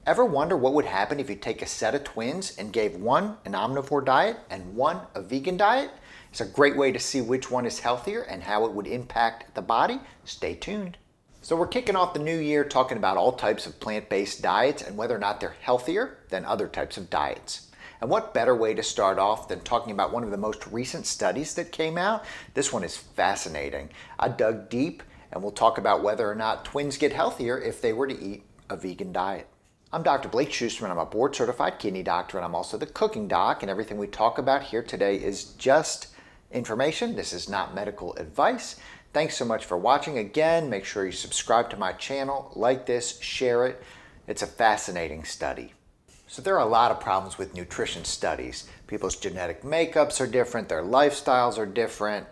Ever wonder what would happen if you take a set of twins and gave one an omnivore diet and one a vegan diet? It's a great way to see which one is healthier and how it would impact the body. Stay tuned. So we're kicking off the new year talking about all types of plant-based diets and whether or not they're healthier than other types of diets. And what better way to start off than talking about one of the most recent studies that came out? This one is fascinating. I dug deep and we'll talk about whether or not twins get healthier if they were to eat a vegan diet. I'm Dr. Blake Schusterman. I'm a board-certified kidney doctor, and I'm also the cooking doc, and everything we talk about here today is just information. This is not medical advice. Thanks so much for watching. Again, make sure you subscribe to my channel, like this, share it. It's a fascinating study. So there are a lot of problems with nutrition studies. People's genetic makeups are different, their lifestyles are different,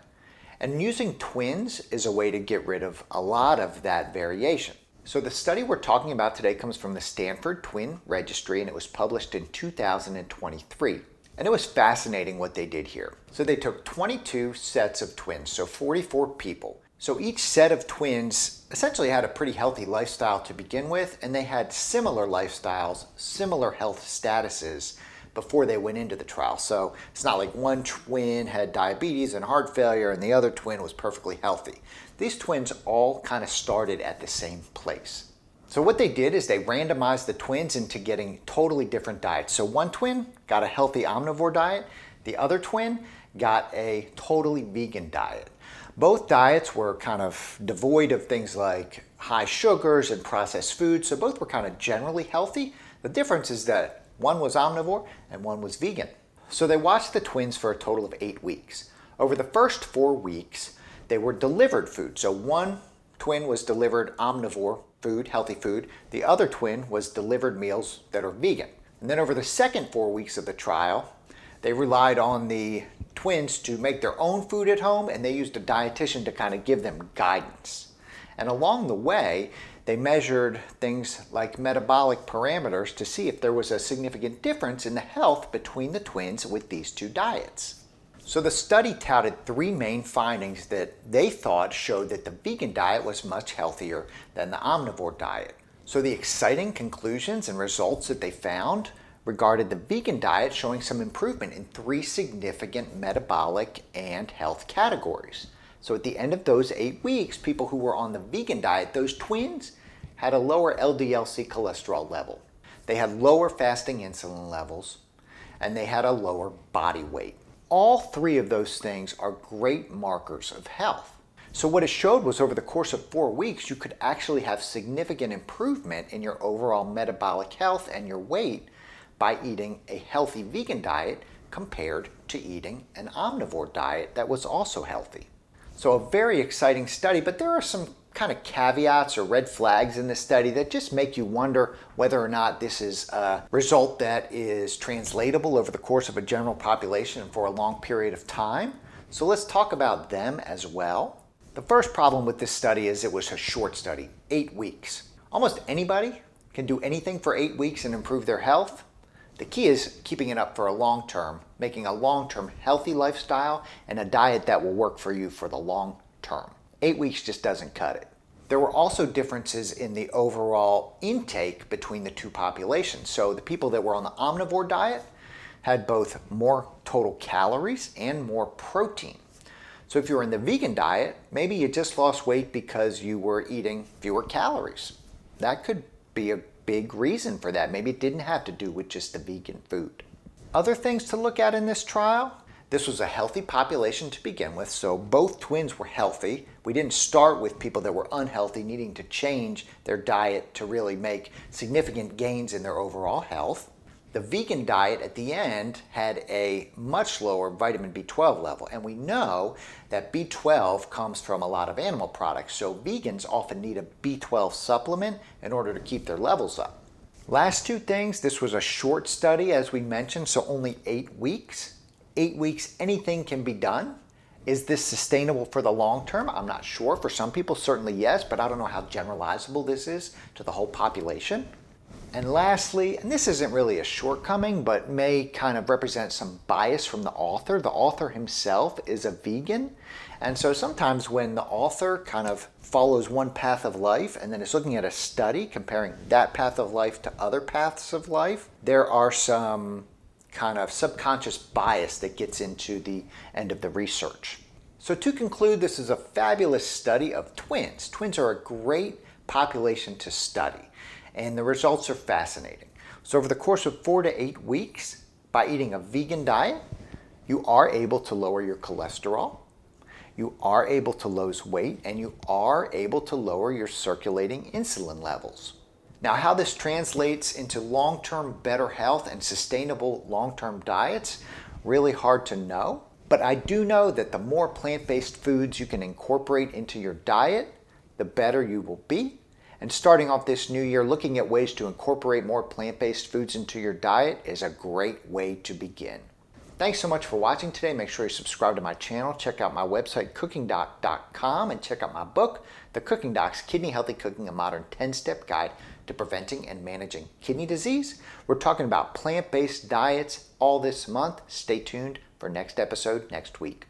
and using twins is a way to get rid of a lot of that variation. So the study we're talking about today comes from the Stanford Twin Registry, and it was published in 2023. And it was fascinating what they did here. So they took 22 sets of twins, so 44 people. So each set of twins essentially had a pretty healthy lifestyle to begin with, and they had similar lifestyles, similar health statuses before they went into the trial. So it's not like one twin had diabetes and heart failure and the other twin was perfectly healthy. These twins all kind of started at the same place. So what they did is they randomized the twins into getting totally different diets. So one twin got a healthy omnivore diet, the other twin got a totally vegan diet. Both diets were kind of devoid of things like high sugars and processed foods, so both were kind of generally healthy. The difference is that one was omnivore and one was vegan. So they watched the twins for a total of 8 weeks. Over the first 4 weeks, they were delivered food. So one twin was delivered omnivore food, healthy food. The other twin was delivered meals that are vegan. And then over the second 4 weeks of the trial, they relied on the twins to make their own food at home, and they used a dietitian to kind of give them guidance. And along the way, they measured things like metabolic parameters to see if there was a significant difference in the health between the twins with these two diets. So the study touted 3 main findings that they thought showed that the vegan diet was much healthier than the omnivore diet. So the exciting conclusions and results that they found regarded the vegan diet showing some improvement in 3 significant metabolic and health categories. So at the end of those 8 weeks, people who were on the vegan diet, those twins, had a lower LDL-C cholesterol level. They had lower fasting insulin levels, and they had a lower body weight. All 3 of those things are great markers of health. So what it showed was over the course of 4 weeks, you could actually have significant improvement in your overall metabolic health and your weight by eating a healthy vegan diet compared to eating an omnivore diet that was also healthy. So a very exciting study, but there are some kind of caveats or red flags in this study that just make you wonder whether or not this is a result that is translatable over the course of a general population and for a long period of time. So let's talk about them as well. The first problem with this study is it was a short study, 8 weeks. Almost anybody can do anything for 8 weeks and improve their health. The key is keeping it up for a long term, making a long-term healthy lifestyle and a diet that will work for you for the long term. 8 weeks just doesn't cut it. There were also differences in the overall intake between the 2 populations. So the people that were on the omnivore diet had both more total calories and more protein. So if you were in the vegan diet, maybe you just lost weight because you were eating fewer calories. That could be a big reason for that. Maybe it didn't have to do with just the vegan food. Other things to look at in this trial: this was a healthy population to begin with, so both twins were healthy. We didn't start with people that were unhealthy, needing to change their diet to really make significant gains in their overall health. The vegan diet at the end had a much lower vitamin B12 level, and we know that B12 comes from a lot of animal products, so vegans often need a B12 supplement in order to keep their levels up. Last 2 things, this was a short study as we mentioned, so only 8 weeks. 8 weeks, anything can be done. Is this sustainable for the long term? I'm not sure. For some people, certainly yes, but I don't know how generalizable this is to the whole population. And lastly, and this isn't really a shortcoming, but may kind of represent some bias from the author himself is a vegan. And so sometimes when the author kind of follows one path of life and then is looking at a study comparing that path of life to other paths of life, there are some kind of subconscious bias that gets into the end of the research. So to conclude, this is a fabulous study of twins. Twins are a great population to study, and the results are fascinating. So over the course of 4 to 8 weeks, by eating a vegan diet, you are able to lower your cholesterol, you are able to lose weight, and you are able to lower your circulating insulin levels. Now, how this translates into long-term better health and sustainable long-term diets, really hard to know. But I do know that the more plant-based foods you can incorporate into your diet, the better you will be. And starting off this new year, looking at ways to incorporate more plant-based foods into your diet is a great way to begin. Thanks so much for watching today. Make sure you subscribe to my channel. Check out my website, cookingdoc.com, and check out my book, The Cooking Doc's Kidney Healthy Cooking, a Modern 10-Step Guide to Preventing and Managing Kidney Disease. We're talking about plant-based diets all this month. Stay tuned for next episode next week.